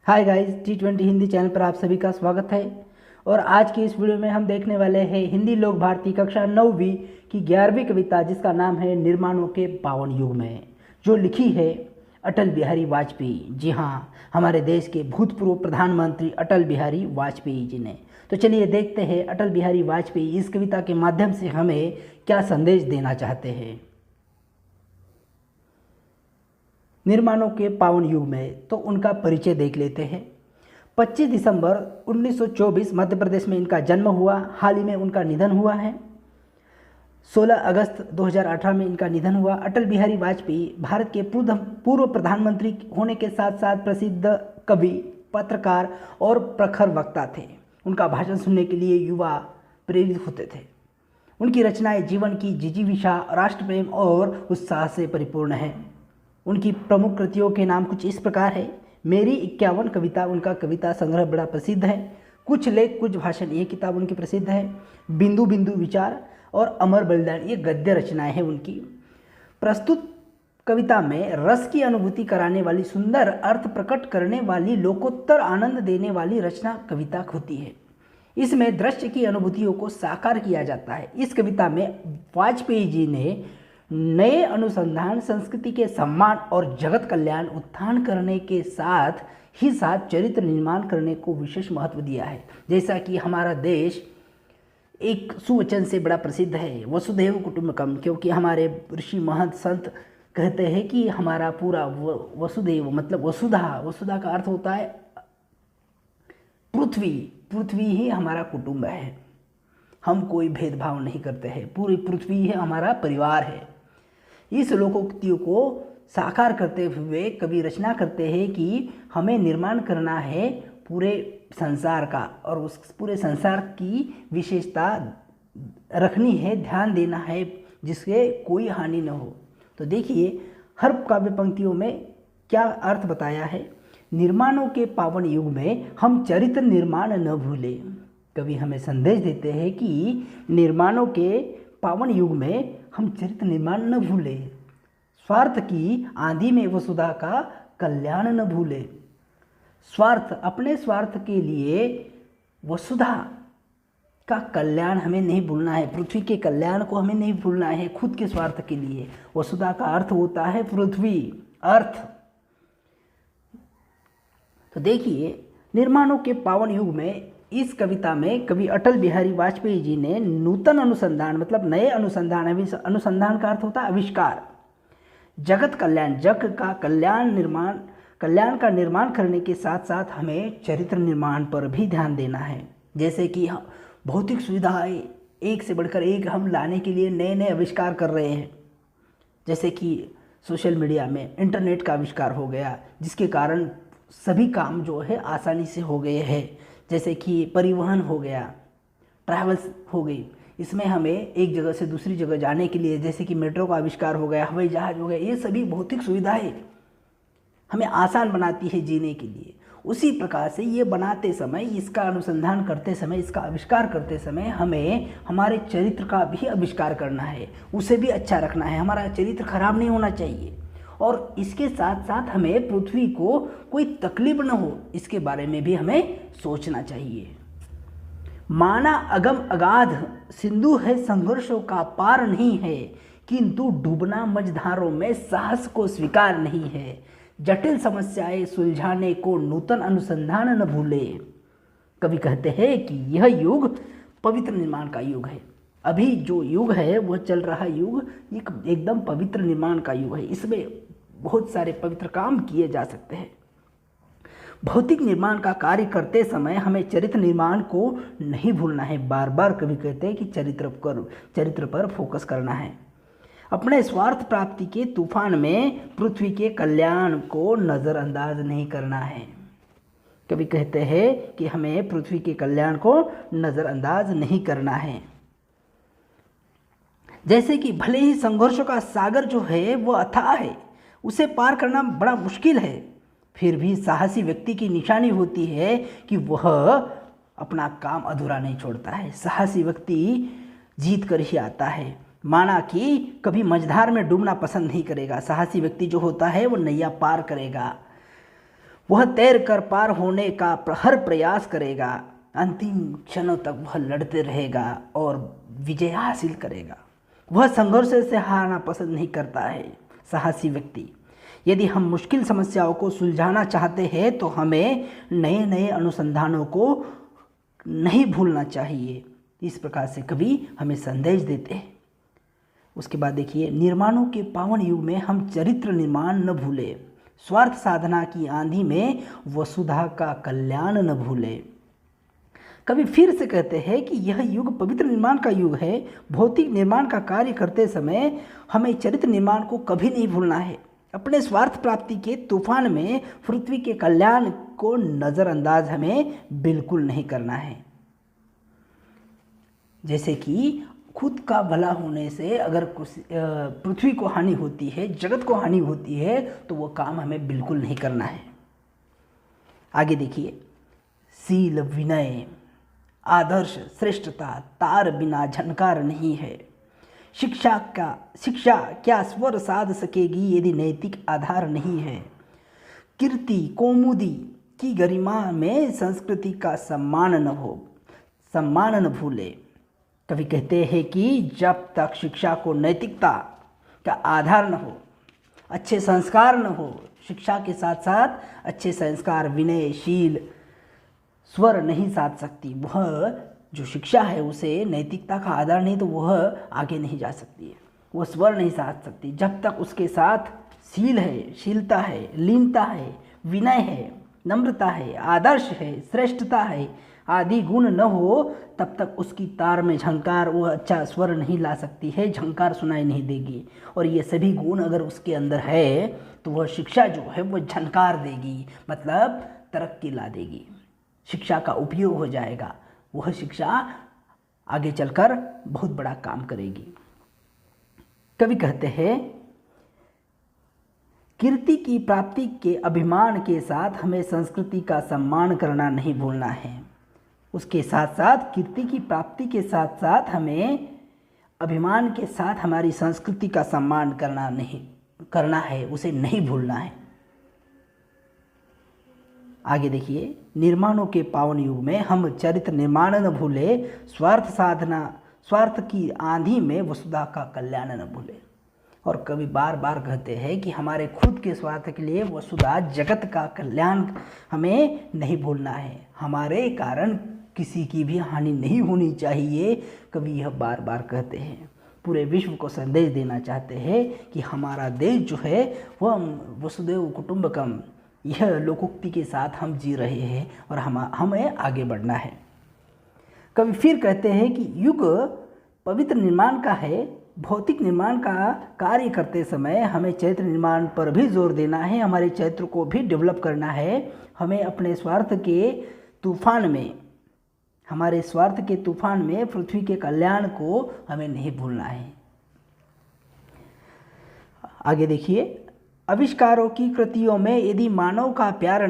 Hi guys, T20 Hindi channel पर आप सभी का स्वागत है। और आज की इस वीडियो में हम देखने वाले हैं हिंदी लोक भारती कक्षा 9वीं की 11वीं कविता, जिसका नाम है निर्माणों के पावन युग में, जो लिखी है अटल बिहारी वाजपेयी। जी हाँ, हमारे देश के भूतपूर्व प्रधानमंत्री अटल बिहारी वाजपेयी जी ने। तो चलिए देखते हैं अटल बिहारी वाजपेयी इस कविता के माध्यम से हमें क्या संदेश देना चाहते हैं। निर्माणों के पावन युग में, तो उनका परिचय देख लेते हैं। 25 दिसंबर 1924 मध्य प्रदेश में इनका जन्म हुआ। हाल ही में उनका निधन हुआ है। 16 अगस्त 2018 में इनका निधन हुआ। अटल बिहारी वाजपेयी भारत के पूर्व प्रधानमंत्री होने के साथ साथ प्रसिद्ध कवि, पत्रकार और प्रखर वक्ता थे। उनका भाषण सुनने के लिए युवा प्रेरित होते थे। उनकी रचनाएं जीवन की जिजीविषा, राष्ट्र प्रेम और उत्साह से परिपूर्ण है। उनकी प्रमुख कृतियों के नाम कुछ इस प्रकार है। मेरी 51 कविता, उनका कविता संग्रह बड़ा प्रसिद्ध है। कुछ लेख कुछ भाषण, ये किताब उनकी प्रसिद्ध है। बिंदु बिंदु विचार और अमर बलिदान, ये गद्य रचनाएं हैं उनकी। प्रस्तुत कविता में रस की अनुभूति कराने वाली, सुंदर अर्थ प्रकट करने वाली, लोकोत्तर आनंद देने वाली रचना कविता होती है। इसमें दृश्य की अनुभूतियों को साकार किया जाता है। इस कविता में वाजपेयी जी ने नए अनुसंधान, संस्कृति के सम्मान और जगत कल्याण उत्थान करने के साथ ही साथ चरित्र निर्माण करने को विशेष महत्व दिया है। जैसा कि हमारा देश एक सुवचन से बड़ा प्रसिद्ध है, वसुधैव कुटुंबकम, क्योंकि हमारे ऋषि महंत संत कहते हैं कि हमारा पूरा वसुधैव मतलब वसुधा का अर्थ होता है पृथ्वी ही हमारा कुटुंब है। हम कोई भेदभाव नहीं करते हैं, पूरी पृथ्वी ही हमारा परिवार है। इस लोकोक्तियों को साकार करते हुए कवि रचना करते हैं कि हमें निर्माण करना है पूरे संसार का, और उस पूरे संसार की विशेषता रखनी है, ध्यान देना है, जिससे कोई हानि न हो। तो देखिए हर काव्य पंक्तियों में क्या अर्थ बताया है। निर्माणों के पावन युग में हम चरित्र निर्माण न भूलें। कवि हमें संदेश देते हैं कि निर्माणों के पावन युग में हम चरित्र निर्माण न भूलें। स्वार्थ की आंधी में वसुधा का कल्याण न भूलें। स्वार्थ, अपने स्वार्थ के लिए वसुधा का कल्याण हमें नहीं भूलना है। पृथ्वी के कल्याण को हमें नहीं भूलना है खुद के स्वार्थ के लिए। वसुधा का अर्थ होता है पृथ्वी, अर्थ। तो देखिए निर्माणों के पावन युग में इस कविता में कवि अटल बिहारी वाजपेयी जी ने नूतन अनुसंधान मतलब नए अनुसंधान, अनुसंधान का अर्थ होता है आविष्कार, जगत कल्याण, जग का कल्याण का निर्माण करने के साथ साथ हमें चरित्र निर्माण पर भी ध्यान देना है। जैसे कि भौतिक सुविधाएं एक से बढ़कर एक हम लाने के लिए नए नए आविष्कार कर रहे हैं। जैसे कि सोशल मीडिया में इंटरनेट का आविष्कार हो गया, जिसके कारण सभी काम जो है आसानी से हो गए हैं। जैसे कि परिवहन हो गया, ट्रैवल्स हो गई, इसमें हमें एक जगह से दूसरी जगह जाने के लिए जैसे कि मेट्रो का आविष्कार हो गया, हवाई जहाज हो गया, ये सभी भौतिक सुविधाएं हमें आसान बनाती है जीने के लिए। उसी प्रकार से ये बनाते समय, इसका अनुसंधान करते समय, इसका आविष्कार करते समय हमें हमारे चरित्र का भी आविष्कार करना है, उसे भी अच्छा रखना है। हमारा चरित्र खराब नहीं होना चाहिए, और इसके साथ साथ हमें पृथ्वी को कोई तकलीफ न हो, इसके बारे में भी हमें सोचना चाहिए। माना अगम अगाध सिंधु है, संघर्षों का पार नहीं है, किंतु डूबना मझधारों में साहस को स्वीकार नहीं है। जटिल समस्याएं सुलझाने को नूतन अनुसंधान न भूले। कवि कहते हैं कि यह युग पवित्र निर्माण का युग है। अभी जो युग है वह चल रहा युग एकदम पवित्र निर्माण का युग है। इसमें बहुत सारे पवित्र काम किए जा सकते हैं। भौतिक निर्माण का कार्य करते समय हमें चरित्र निर्माण को नहीं भूलना है। बार बार कवि कहते हैं कि चरित्र पर फोकस करना है। अपने स्वार्थ प्राप्ति के तूफान में पृथ्वी के कल्याण को नज़रअंदाज नहीं करना है। कवि कहते हैं कि हमें पृथ्वी के कल्याण को नज़रअंदाज नहीं करना है। जैसे कि भले ही संघर्षों का सागर जो है वह अथाह है, उसे पार करना बड़ा मुश्किल है, फिर भी साहसी व्यक्ति की निशानी होती है कि वह अपना काम अधूरा नहीं छोड़ता है। साहसी व्यक्ति जीत कर ही आता है। माना कि कभी मझधार में डूबना पसंद नहीं करेगा। साहसी व्यक्ति जो होता है वो नैया पार करेगा। वह तैर कर पार होने का हर प्रयास करेगा, अंतिम क्षणों तक वह लड़ते रहेगा और विजय हासिल करेगा। वह संघर्ष से हारना पसंद नहीं करता है। साहसी व्यक्ति। यदि हम मुश्किल समस्याओं को सुलझाना चाहते हैं तो हमें नए नए अनुसंधानों को नहीं भूलना चाहिए। इस प्रकार से कवि हमें संदेश देते हैं। उसके बाद देखिए, निर्माणों के पावन युग में हम चरित्र निर्माण न भूले, स्वार्थ साधना की आंधी में वसुधा का कल्याण न भूले। कवि फिर से कहते हैं कि यह युग पवित्र निर्माण का युग है। भौतिक निर्माण का कार्य करते समय हमें चरित्र निर्माण को कभी नहीं भूलना है। अपने स्वार्थ प्राप्ति के तूफान में पृथ्वी के कल्याण को नज़रअंदाज हमें बिल्कुल नहीं करना है। जैसे कि खुद का भला होने से अगर पृथ्वी को हानि होती है, जगत को हानि होती है, तो वो काम हमें बिल्कुल नहीं करना है। आगे देखिए, शील, विनय, आदर्श, श्रेष्ठता तार बिना झनकार नहीं है। शिक्षा क्या स्वर साध सकेगी यदि नैतिक आधार नहीं है। कीर्ति कौमुदी की गरिमा में संस्कृति का सम्मान न भूले। कवि कहते हैं कि जब तक शिक्षा को नैतिकता का आधार न हो, अच्छे संस्कार न हो, शिक्षा के साथ साथ अच्छे संस्कार, विनय, शील, स्वर नहीं साध सकती। वह जो शिक्षा है उसे नैतिकता का आधार नहीं तो वह आगे नहीं जा सकती है, वह स्वर नहीं साध सकती। जब तक उसके साथ शील है, शीलता है, लीनता है, विनय है, नम्रता है, आदर्श है, श्रेष्ठता है आदि गुण न हो, तब तक उसकी तार में झंकार, वह अच्छा स्वर नहीं ला सकती है, झंकार सुनाई नहीं देगी। और ये सभी गुण अगर उसके अंदर है तो वह शिक्षा जो है वह झंकार देगी, मतलब तरक्की ला देगी, शिक्षा का उपयोग हो जाएगा, वह शिक्षा आगे चलकर बहुत बड़ा काम करेगी। कवि कहते हैं, कीर्ति की प्राप्ति के अभिमान के साथ हमें संस्कृति का सम्मान करना नहीं भूलना है। उसके साथ साथ कीर्ति की प्राप्ति के साथ साथ हमें अभिमान के साथ हमारी संस्कृति का सम्मान करना है, उसे नहीं भूलना है। आगे देखिए, निर्माणों के पावन युग में हम चरित्र निर्माण न भूले, स्वार्थ की आंधी में वसुधा का कल्याण न भूले। और कवि बार बार कहते हैं कि हमारे खुद के स्वार्थ के लिए वसुधा जगत का कल्याण हमें नहीं भूलना है, हमारे कारण किसी की भी हानि नहीं होनी चाहिए। कवि यह बार बार कहते हैं, पूरे विश्व को संदेश देना चाहते हैं कि हमारा देश जो है वह वसुदेव कुटुंबकम, यह लोकोक्ति के साथ हम जी रहे हैं और हमें आगे बढ़ना है। कवि फिर कहते हैं कि युग पवित्र निर्माण का है। भौतिक निर्माण का कार्य करते समय हमें चरित्र निर्माण पर भी जोर देना है, हमारे चरित्र को भी डेवलप करना है। हमें अपने स्वार्थ के तूफान में पृथ्वी के कल्याण को हमें नहीं भूलना है। आगे देखिए, आविष्कारों की कृतियों में यदि मानव का प्यार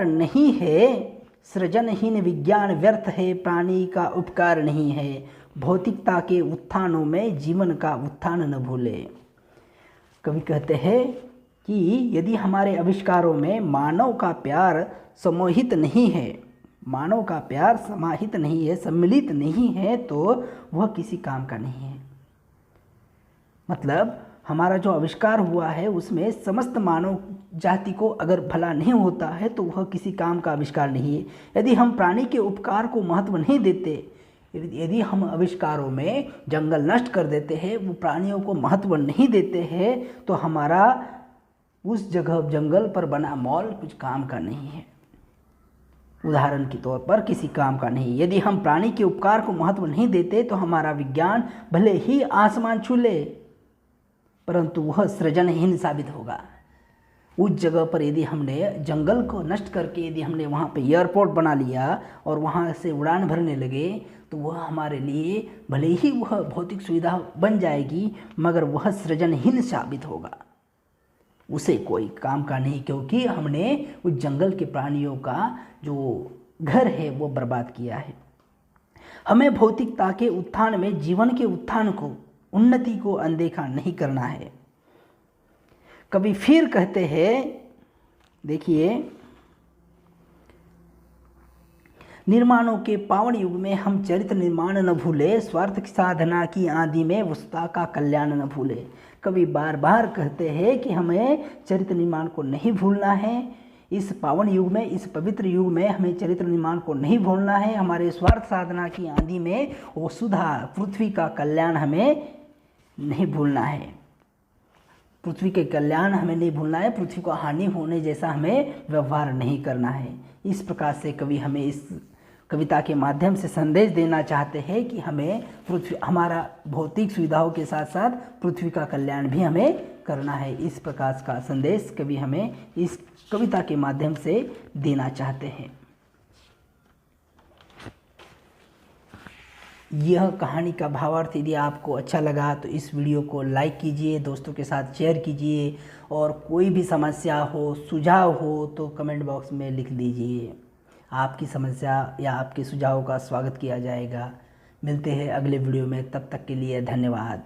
नहीं है, सृजनहीन विज्ञान व्यर्थ है, प्राणी का उपकार नहीं है। भौतिकता के उत्थानों में जीवन का उत्थान न भूले। कवि कहते हैं कि यदि हमारे आविष्कारों में मानव का प्यार समाहित नहीं है, सम्मिलित नहीं है, तो वह किसी काम का नहीं है। मतलब हमारा जो आविष्कार हुआ है उसमें समस्त मानव जाति को अगर भला नहीं होता है तो वह किसी काम का आविष्कार नहीं है। यदि हम प्राणी के उपकार को महत्व नहीं देते, यदि हम आविष्कारों में जंगल नष्ट कर देते हैं, वो प्राणियों को महत्व नहीं देते हैं, तो हमारा उस जगह जंगल पर बना मॉल कुछ काम का नहीं है, उदाहरण के तौर पर किसी काम का नहीं। यदि हम प्राणी के उपकार को महत्व नहीं देते तो हमारा विज्ञान भले ही आसमान छू ले, परंतु वह सृजनहीन साबित होगा। उस जगह पर यदि हमने जंगल को नष्ट करके यदि हमने वहाँ पे एयरपोर्ट बना लिया और वहाँ से उड़ान भरने लगे, तो वह हमारे लिए भले ही वह भौतिक सुविधा बन जाएगी, मगर वह सृजनहीन साबित होगा, उसे कोई काम का नहीं, क्योंकि हमने उस जंगल के प्राणियों का जो घर है वो बर्बाद किया है। हमें भौतिकता के उत्थान में जीवन के उत्थान को, उन्नति को अनदेखा नहीं करना है। कवि फिर कहते हैं, देखिए, निर्माणों के पावन युग में हम चरित्र निर्माण न भूले, स्वार्थ की साधना की आदि में वस्तुता का कल्याण न भूले। कवि बार बार कहते हैं कि हमें चरित्र निर्माण को नहीं भूलना है। इस पावन युग में, इस पवित्र युग में हमें चरित्र निर्माण को नहीं भूलना है। हमारे स्वार्थ साधना की आदि में वसुधा, पृथ्वी का कल्याण हमें नहीं भूलना है। पृथ्वी के कल्याण हमें नहीं भूलना है, पृथ्वी को हानि होने जैसा हमें व्यवहार नहीं करना है। इस प्रकार से कवि हमें इस कविता के माध्यम से संदेश देना चाहते हैं कि हमें पृथ्वी, हमारा भौतिक सुविधाओं के साथ साथ पृथ्वी का कल्याण भी हमें करना है। इस प्रकार का संदेश कवि हमें इस कविता के माध्यम से देना चाहते हैं। यह कहानी का भावार्थ यदि आपको अच्छा लगा तो इस वीडियो को लाइक कीजिए, दोस्तों के साथ शेयर कीजिए, और कोई भी समस्या हो, सुझाव हो तो कमेंट बॉक्स में लिख दीजिए। आपकी समस्या या आपके सुझाव का स्वागत किया जाएगा। मिलते हैं अगले वीडियो में, तब तक के लिए धन्यवाद।